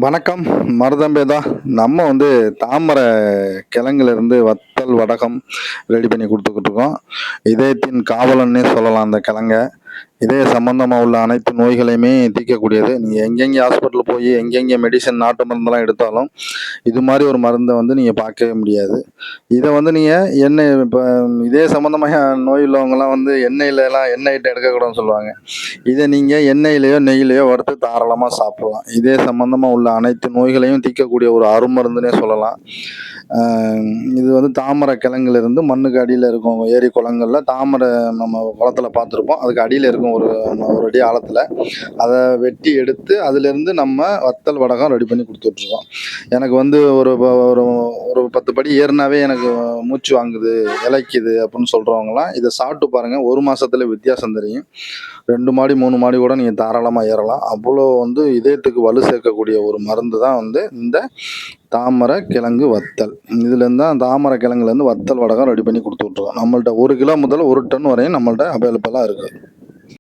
வணக்கம். மருதம்பேதா. நம்ம தாமரை கிழங்குலேருந்து வத்தல் வடகம் ரெடி பண்ணி கொடுத்துக்கிட்டு இருக்கோம். இதயத்தின் காவலன்னே சொல்லலாம் அந்த கிழங்க. இதய சம்பந்தமாக உள்ள அனைத்து நோய்களையுமே தீர்க்கக்கூடியது. நீங்கள் எங்கெங்கே ஹாஸ்பிட்டல் போய் எங்கெங்கே மெடிசன் நாட்டு மருந்தெல்லாம் எடுத்தாலும் இது மாதிரி ஒரு மருந்தை நீங்கள் பார்க்கவே முடியாது. இதை நீங்கள் இப்போ இதே சம்மந்தமாக நோய் உள்ளவங்கலாம் எண்ணெய் ஐட்டம் எடுக்கக்கூடாதுன்னு சொல்லுவாங்க. இதை நீங்கள் எண்ணெயிலையோ நெய்யிலையோ வறுத்து தாராளமாக சாப்பிடலாம். இதே சம்மந்தமாக உள்ள அனைத்து நோய்களையும் தீர்க்கக்கூடிய ஒரு அருமருந்துனே சொல்லலாம். இது தாமரை கிழங்குலேருந்து மண்ணுக்கு அடியில் இருக்கும். ஏரி குளங்களில் தாமரை நம்ம குளத்தில் பார்த்துருப்போம். அதுக்கு அடியில் இருக்கும் ஒரு ஒரு அடி ஆழத்தில். அதை வெட்டி எடுத்து அதுலேருந்து நம்ம வத்தல் வடகம் ரெடி பண்ணி கொடுத்துட்ருக்கோம். எனக்கு ஒரு ஒரு ஒரு 10 படி ஏறினாவே எனக்கு மூச்சு வாங்குது, இளைக்குது அப்படின்னு சொல்கிறவங்களாம் இதை சாப்பிட்டு பாருங்கள். ஒரு மாதத்துல வித்தியாசம் தெரியும். 2 மாடி 3 மாடி கூட நீங்கள் தாராளமாக ஏறலாம். அவ்வளோ இதயத்துக்கு வலு சேர்க்கக்கூடிய ஒரு மருந்து தான் இந்த தாமரை கிழங்கு வத்தல். இதுலேருந்து தான் தாமரை கிழங்குலேருந்து வத்தல் வடகம் ரெடி பண்ணி கொடுத்துட்ருக்கோம். நம்மள்ட்ட 1 கிலோ முதல் 1 டன் வரையும் நம்மள்ட்ட அவைலபிளாக இருக்குது.